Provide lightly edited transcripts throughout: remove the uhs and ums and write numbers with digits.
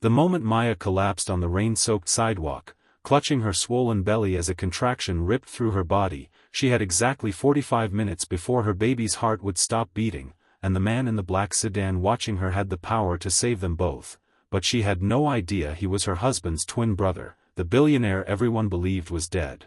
The moment Maya collapsed on the rain-soaked sidewalk, clutching her swollen belly as a contraction ripped through her body, she had exactly 45 minutes before her baby's heart would stop beating, and the man in the black sedan watching her had the power to save them both, but she had no idea he was her husband's twin brother, the billionaire everyone believed was dead.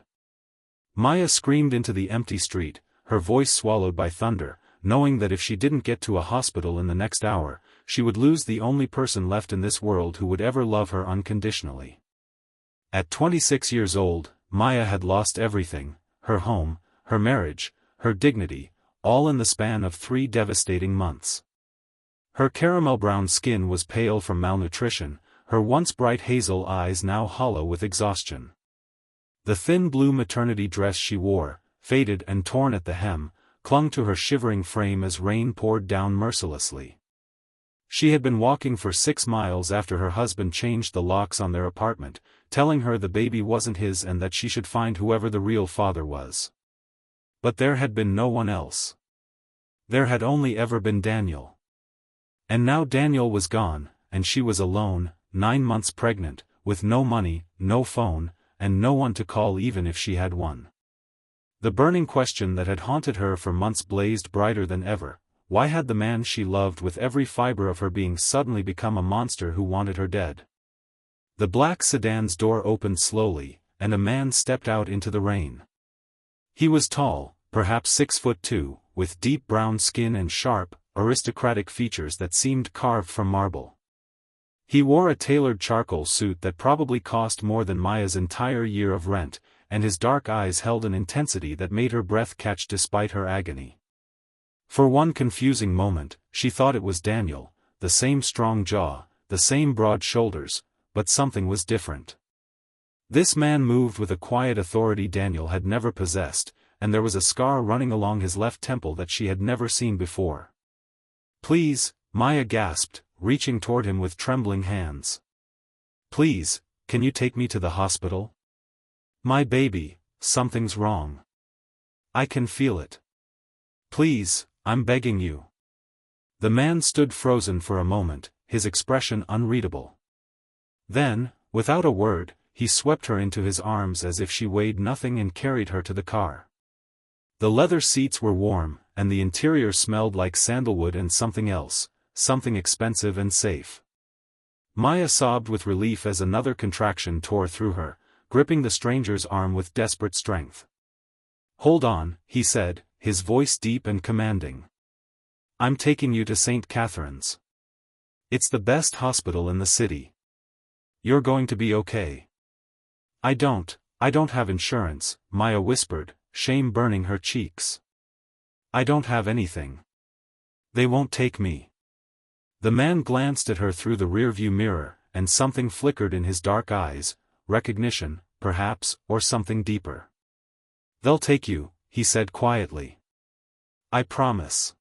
Maya screamed into the empty street, her voice swallowed by thunder, knowing that if she didn't get to a hospital in the next hour, she would lose the only person left in this world who would ever love her unconditionally. At 26 years old, Maya had lost everything: her home, her marriage, her dignity, all in the span of 3 devastating months. Her caramel-brown skin was pale from malnutrition, her once bright hazel eyes now hollow with exhaustion. The thin blue maternity dress she wore, faded and torn at the hem, clung to her shivering frame as rain poured down mercilessly. She had been walking for 6 miles after her husband changed the locks on their apartment, telling her the baby wasn't his and that she should find whoever the real father was. But there had been no one else. There had only ever been Daniel. And now Daniel was gone, and she was alone, 9 months pregnant, with no money, no phone, and no one to call even if she had one. The burning question that had haunted her for months blazed brighter than ever: why had the man she loved with every fiber of her being suddenly become a monster who wanted her dead? The black sedan's door opened slowly, and a man stepped out into the rain. He was tall, perhaps 6'2", with deep brown skin and sharp, aristocratic features that seemed carved from marble. He wore a tailored charcoal suit that probably cost more than Maya's entire year of rent, and his dark eyes held an intensity that made her breath catch despite her agony. For one confusing moment, she thought it was Daniel, the same strong jaw, the same broad shoulders, but something was different. This man moved with a quiet authority Daniel had never possessed, and there was a scar running along his left temple that she had never seen before. "Please," Maya gasped, reaching toward him with trembling hands. "Please, can you take me to the hospital? My baby, something's wrong. I can feel it. Please, I'm begging you." The man stood frozen for a moment, his expression unreadable. Then, without a word, he swept her into his arms as if she weighed nothing and carried her to the car. The leather seats were warm, and the interior smelled like sandalwood and something else, something expensive and safe. Maya sobbed with relief as another contraction tore through her, gripping the stranger's arm with desperate strength. "Hold on," he said, his voice deep and commanding. "I'm taking you to St. Catherine's. It's the best hospital in the city. You're going to be okay." I don't have insurance," Maya whispered, shame burning her cheeks. "I don't have anything. They won't take me." The man glanced at her through the rearview mirror, and something flickered in his dark eyes, recognition, perhaps, or something deeper. "They'll take you," he said quietly. "I promise."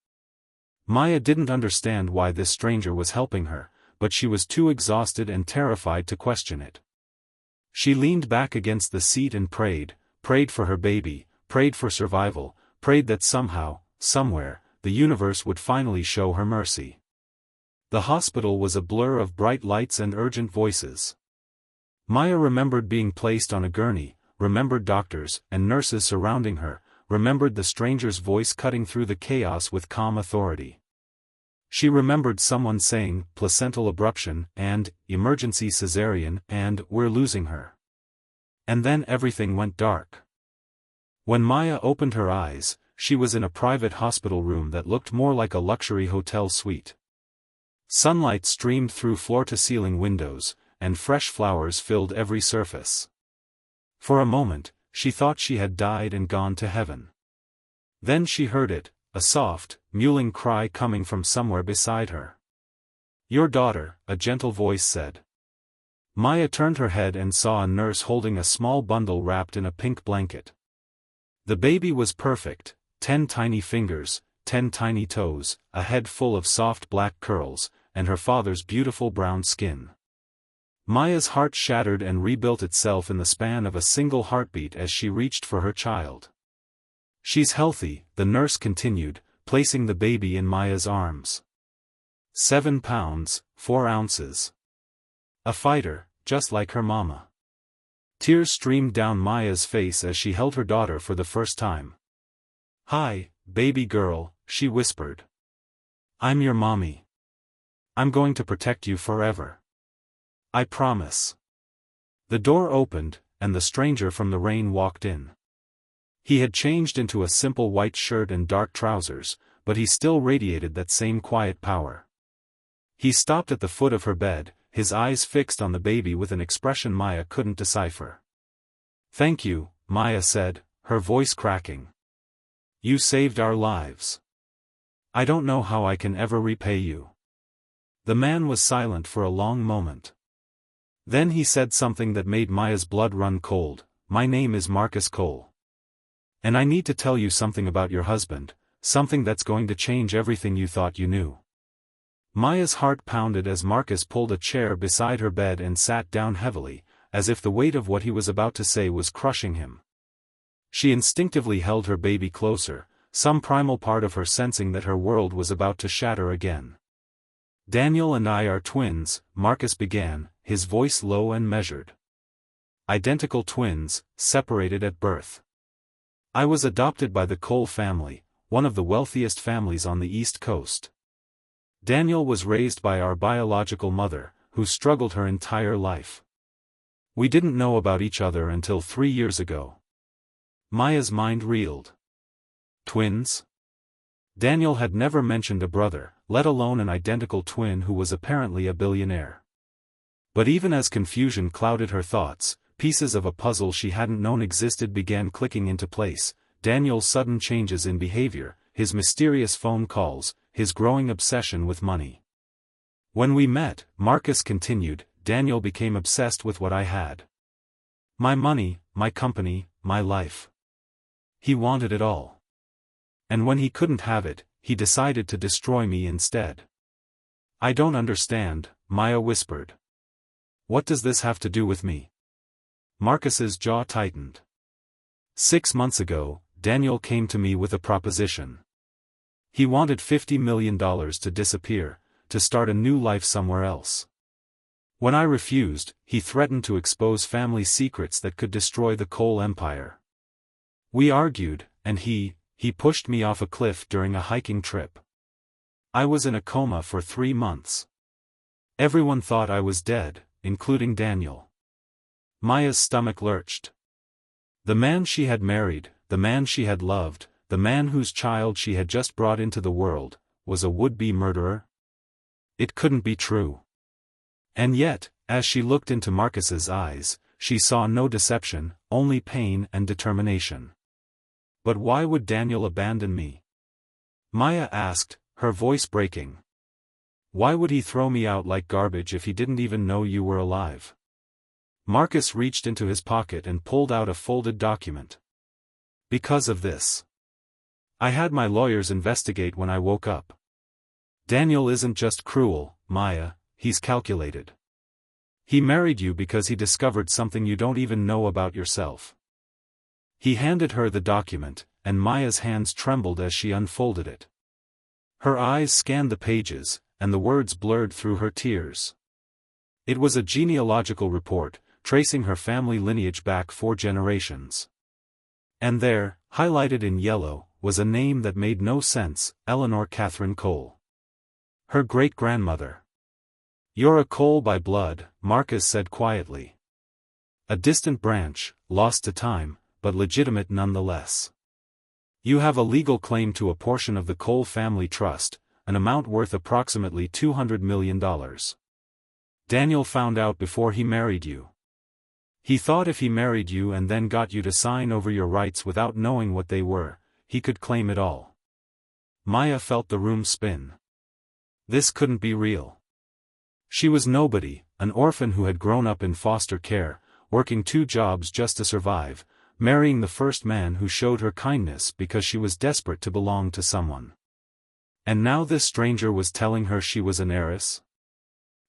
Maya didn't understand why this stranger was helping her, but she was too exhausted and terrified to question it. She leaned back against the seat and prayed for her baby, prayed for survival, prayed that somehow, somewhere, the universe would finally show her mercy. The hospital was a blur of bright lights and urgent voices. Maya remembered being placed on a gurney, remembered doctors and nurses surrounding her, remembered the stranger's voice cutting through the chaos with calm authority. She remembered someone saying, "placental abruption," and "emergency cesarean," and "we're losing her." And then everything went dark. When Maya opened her eyes, she was in a private hospital room that looked more like a luxury hotel suite. Sunlight streamed through floor-to-ceiling windows, and fresh flowers filled every surface. For a moment, she thought she had died and gone to heaven. Then she heard it, a soft, mewling cry coming from somewhere beside her. "Your daughter," a gentle voice said. Maya turned her head and saw a nurse holding a small bundle wrapped in a pink blanket. The baby was perfect: 10 tiny fingers, 10 tiny toes, a head full of soft black curls, and her father's beautiful brown skin. Maya's heart shattered and rebuilt itself in the span of a single heartbeat as she reached for her child. "She's healthy," the nurse continued, placing the baby in Maya's arms. 7 pounds, 4 ounces. A fighter, just like her mama. Tears streamed down Maya's face as she held her daughter for the first time. "Hi, baby girl," she whispered. "I'm your mommy. I'm going to protect you forever. I promise." The door opened, and the stranger from the rain walked in. He had changed into a simple white shirt and dark trousers, but he still radiated that same quiet power. He stopped at the foot of her bed, his eyes fixed on the baby with an expression Maya couldn't decipher. "Thank you," Maya said, her voice cracking. "You saved our lives. I don't know how I can ever repay you." The man was silent for a long moment. Then he said something that made Maya's blood run cold. "My name is Marcus Cole. And I need to tell you something about your husband, something that's going to change everything you thought you knew." Maya's heart pounded as Marcus pulled a chair beside her bed and sat down heavily, as if the weight of what he was about to say was crushing him. She instinctively held her baby closer, some primal part of her sensing that her world was about to shatter again. "Daniel and I are twins," Marcus began, his voice low and measured. "Identical twins, separated at birth. I was adopted by the Cole family, one of the wealthiest families on the East Coast. Daniel was raised by our biological mother, who struggled her entire life. We didn't know about each other until 3 years ago." Maya's mind reeled. Twins? Daniel had never mentioned a brother, let alone an identical twin who was apparently a billionaire. But even as confusion clouded her thoughts, pieces of a puzzle she hadn't known existed began clicking into place. Daniel's sudden changes in behavior, his mysterious phone calls, his growing obsession with money. "When we met," Marcus continued, "Daniel became obsessed with what I had. My money, my company, my life. He wanted it all. And when he couldn't have it, he decided to destroy me instead." "I don't understand," Maya whispered. "What does this have to do with me?" Marcus's jaw tightened. 6 months ago, Daniel came to me with a proposition. He wanted $50 million to disappear, to start a new life somewhere else. When I refused, he threatened to expose family secrets that could destroy the Cole empire. We argued, and he pushed me off a cliff during a hiking trip. I was in a coma for 3 months. Everyone thought I was dead, including Daniel. Maya's stomach lurched. The man she had married, the man she had loved, the man whose child she had just brought into the world, was a would-be murderer? It couldn't be true. And yet, as she looked into Marcus's eyes, she saw no deception, only pain and determination. "But why would Daniel abandon me?" Maya asked, her voice breaking. "Why would he throw me out like garbage if he didn't even know you were alive?" Marcus reached into his pocket and pulled out a folded document. "Because of this. I had my lawyers investigate when I woke up. Daniel isn't just cruel, Maya, he's calculated. He married you because he discovered something you don't even know about yourself." He handed her the document, and Maya's hands trembled as she unfolded it. Her eyes scanned the pages, and the words blurred through her tears. It was a genealogical report, tracing her family lineage back 4 generations. And there, highlighted in yellow, was a name that made no sense: Eleanor Catherine Cole. Her great-grandmother. "You're a Cole by blood," Marcus said quietly. "A distant branch, lost to time, but legitimate nonetheless. You have a legal claim to a portion of the Cole family trust, an amount worth approximately $200 million. Daniel found out before he married you. He thought if he married you and then got you to sign over your rights without knowing what they were, he could claim it all." Maya felt the room spin. This couldn't be real. She was nobody, an orphan who had grown up in foster care, working 2 jobs just to survive, marrying the first man who showed her kindness because she was desperate to belong to someone. And now this stranger was telling her she was an heiress?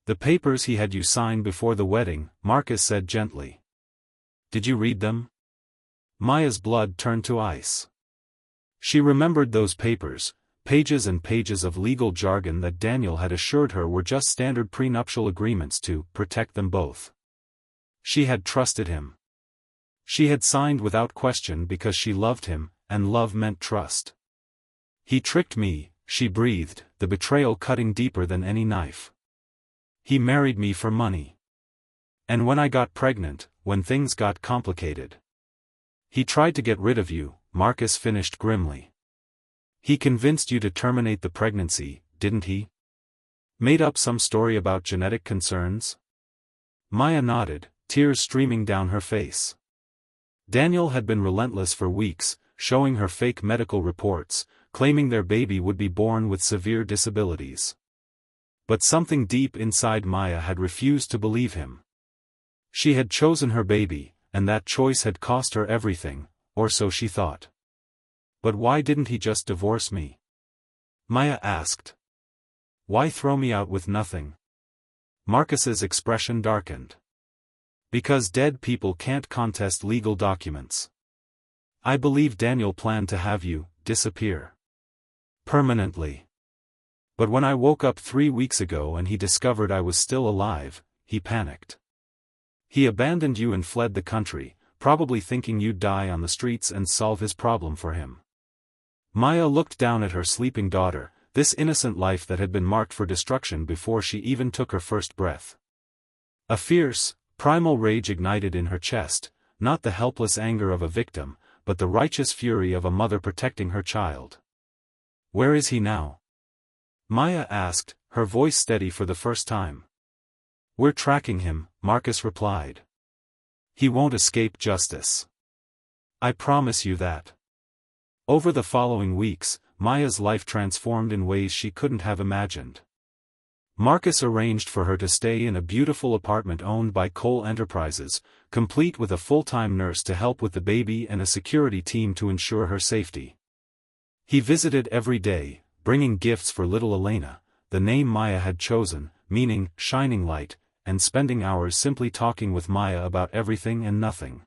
"The papers he had you sign before the wedding," Marcus said gently. "Did you read them?" Maya's blood turned to ice. She remembered those papers, pages and pages of legal jargon that Daniel had assured her were just standard prenuptial agreements to protect them both. She had trusted him. She had signed without question because she loved him, and love meant trust. He tricked me, she breathed, the betrayal cutting deeper than any knife. He married me for money. And when I got pregnant, when things got complicated. He tried to get rid of you, Marcus finished grimly. He convinced you to terminate the pregnancy, didn't he? Made up some story about genetic concerns? Maya nodded, tears streaming down her face. Daniel had been relentless for weeks, showing her fake medical reports, claiming their baby would be born with severe disabilities. But something deep inside Maya had refused to believe him. She had chosen her baby, and that choice had cost her everything, or so she thought. But why didn't he just divorce me? Maya asked. Why throw me out with nothing? Marcus's expression darkened. Because dead people can't contest legal documents. I believe Daniel planned to have you disappear. Permanently. But when I woke up 3 weeks ago and he discovered I was still alive, he panicked. He abandoned you and fled the country, probably thinking you'd die on the streets and solve his problem for him. Maya looked down at her sleeping daughter, this innocent life that had been marked for destruction before she even took her first breath. A fierce, primal rage ignited in her chest, not the helpless anger of a victim, but the righteous fury of a mother protecting her child. Where is he now? Maya asked, her voice steady for the first time. We're tracking him, Marcus replied. He won't escape justice. I promise you that. Over the following weeks, Maya's life transformed in ways she couldn't have imagined. Marcus arranged for her to stay in a beautiful apartment owned by Cole Enterprises, complete with a full-time nurse to help with the baby and a security team to ensure her safety. He visited every day, bringing gifts for little Elena, the name Maya had chosen, meaning shining light, and spending hours simply talking with Maya about everything and nothing.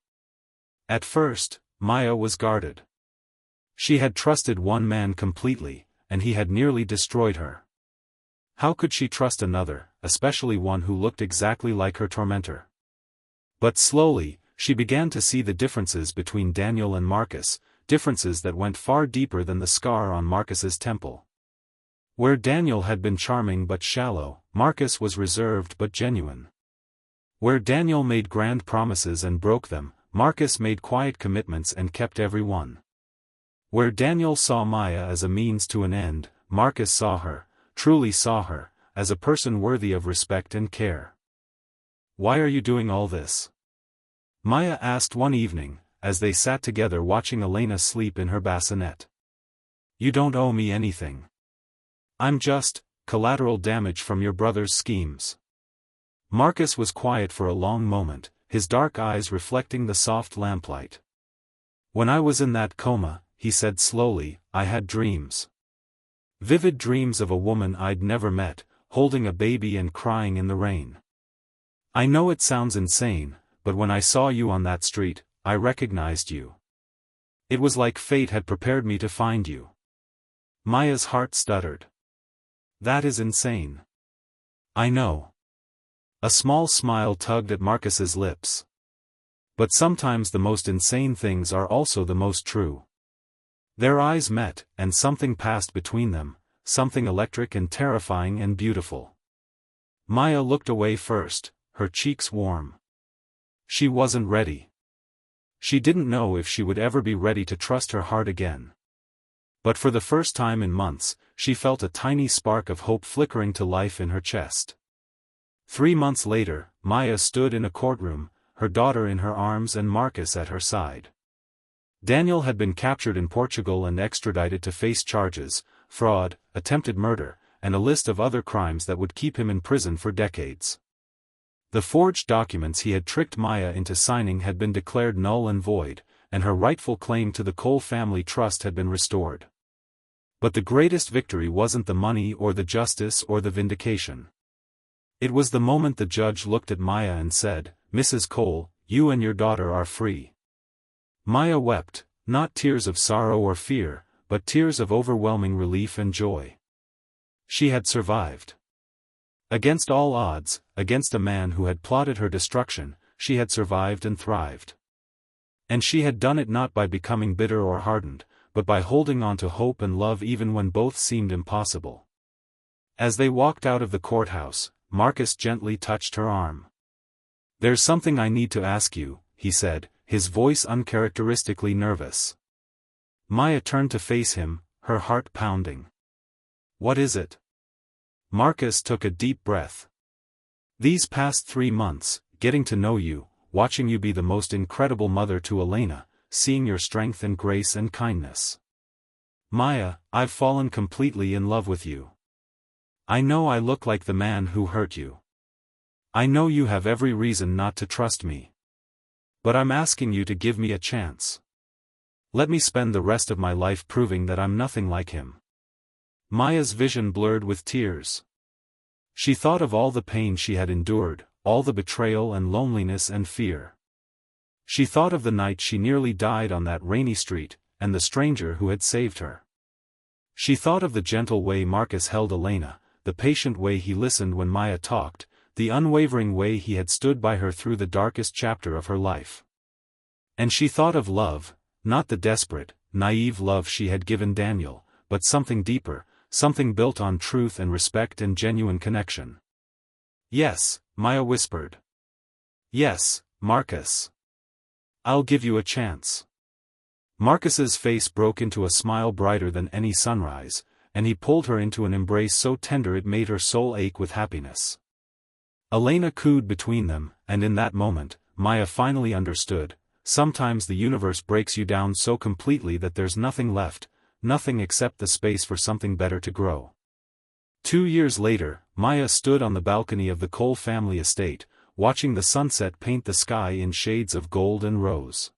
At first, Maya was guarded. She had trusted one man completely, and he had nearly destroyed her. How could she trust another, especially one who looked exactly like her tormentor? But slowly, she began to see the differences between Daniel and Marcus, differences that went far deeper than the scar on Marcus's temple. Where Daniel had been charming but shallow, Marcus was reserved but genuine. Where Daniel made grand promises and broke them, Marcus made quiet commitments and kept every one. Where Daniel saw Maya as a means to an end, Marcus saw her, truly saw her, as a person worthy of respect and care. Why are you doing all this? Maya asked one evening, as they sat together watching Elena sleep in her bassinet. You don't owe me anything. I'm just collateral damage from your brother's schemes. Marcus was quiet for a long moment, his dark eyes reflecting the soft lamplight. When I was in that coma, he said slowly, I had dreams. Vivid dreams of a woman I'd never met, holding a baby and crying in the rain. I know it sounds insane, but when I saw you on that street, I recognized you. It was like fate had prepared me to find you. Maya's heart stuttered. That is insane. I know. A small smile tugged at Marcus's lips. But sometimes the most insane things are also the most true. Their eyes met, and something passed between them, something electric and terrifying and beautiful. Maya looked away first, her cheeks warm. She wasn't ready. She didn't know if she would ever be ready to trust her heart again. But for the first time in months, she felt a tiny spark of hope flickering to life in her chest. 3 months later, Maya stood in a courtroom, her daughter in her arms and Marcus at her side. Daniel had been captured in Portugal and extradited to face charges, fraud, attempted murder, and a list of other crimes that would keep him in prison for decades. The forged documents he had tricked Maya into signing had been declared null and void, and her rightful claim to the Cole family trust had been restored. But the greatest victory wasn't the money or the justice or the vindication. It was the moment the judge looked at Maya and said, Mrs. Cole, you and your daughter are free. Maya wept, not tears of sorrow or fear, but tears of overwhelming relief and joy. She had survived. Against all odds, against a man who had plotted her destruction, she had survived and thrived. And she had done it not by becoming bitter or hardened, but by holding on to hope and love even when both seemed impossible. As they walked out of the courthouse, Marcus gently touched her arm. "There's something I need to ask you," he said, his voice uncharacteristically nervous. Maya turned to face him, her heart pounding. "What is it?" Marcus took a deep breath. "These past 3 months, getting to know you, watching you be the most incredible mother to Elena, seeing your strength and grace and kindness. Maya, I've fallen completely in love with you. I know I look like the man who hurt you. I know you have every reason not to trust me. But I'm asking you to give me a chance. Let me spend the rest of my life proving that I'm nothing like him." Maya's vision blurred with tears. She thought of all the pain she had endured, all the betrayal and loneliness and fear. She thought of the night she nearly died on that rainy street, and the stranger who had saved her. She thought of the gentle way Marcus held Elena, the patient way he listened when Maya talked, the unwavering way he had stood by her through the darkest chapter of her life. And she thought of love, not the desperate, naive love she had given Daniel, but something deeper, something built on truth and respect and genuine connection. "Yes," Maya whispered. "Yes, Marcus. I'll give you a chance." Marcus's face broke into a smile brighter than any sunrise, and he pulled her into an embrace so tender it made her soul ache with happiness. Elena cooed between them, and in that moment, Maya finally understood. Sometimes the universe breaks you down so completely that there's nothing left, nothing except the space for something better to grow. 2 years later, Maya stood on the balcony of the Cole family estate, watching the sunset paint the sky in shades of gold and rose.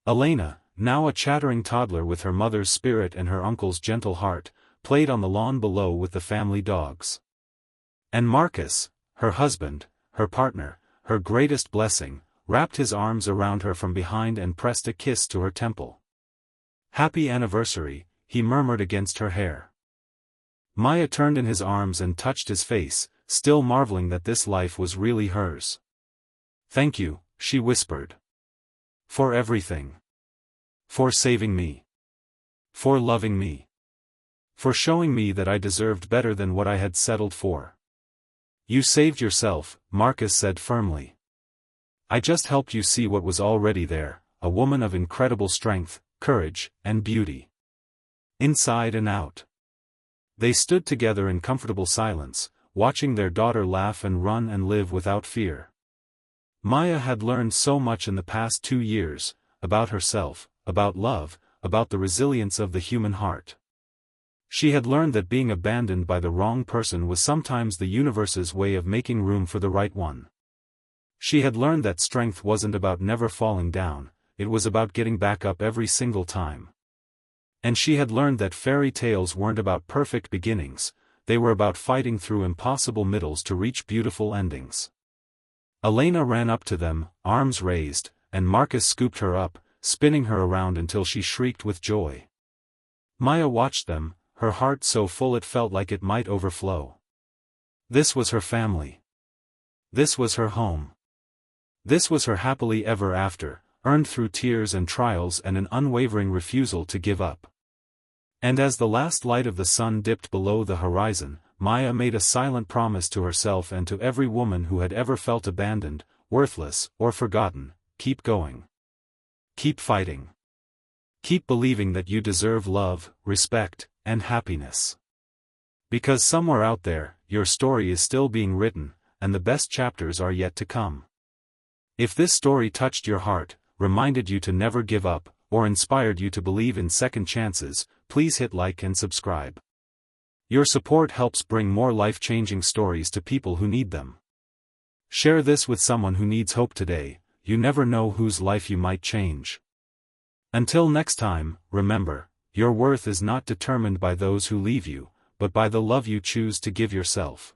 Elena, now a chattering toddler with her mother's spirit and her uncle's gentle heart, played on the lawn below with the family dogs. And Marcus, her husband, her partner, her greatest blessing, wrapped his arms around her from behind and pressed a kiss to her temple. "Happy anniversary," he murmured against her hair. Maya turned in his arms and touched his face, still marveling that this life was really hers. "Thank you," she whispered. "For everything. For saving me. For loving me. For showing me that I deserved better than what I had settled for." "You saved yourself," Marcus said firmly. "I just helped you see what was already there, a woman of incredible strength, courage, and beauty. Inside and out." They stood together in comfortable silence, watching their daughter laugh and run and live without fear. Maya had learned so much in the past 2 years, about herself, about love, about the resilience of the human heart. She had learned that being abandoned by the wrong person was sometimes the universe's way of making room for the right one. She had learned that strength wasn't about never falling down, it was about getting back up every single time. And she had learned that fairy tales weren't about perfect beginnings, they were about fighting through impossible middles to reach beautiful endings. Elena ran up to them, arms raised, and Marcus scooped her up, spinning her around until she shrieked with joy. Maya watched them, her heart so full it felt like it might overflow. This was her family. This was her home. This was her happily ever after, earned through tears and trials and an unwavering refusal to give up. And as the last light of the sun dipped below the horizon, Maya made a silent promise to herself and to every woman who had ever felt abandoned, worthless, or forgotten: keep going. Keep fighting. Keep believing that you deserve love, respect, and happiness. Because somewhere out there, your story is still being written, and the best chapters are yet to come. If this story touched your heart, reminded you to never give up, or inspired you to believe in second chances, please hit like and subscribe. Your support helps bring more life-changing stories to people who need them. Share this with someone who needs hope today. You never know whose life you might change. Until next time, remember, your worth is not determined by those who leave you, but by the love you choose to give yourself.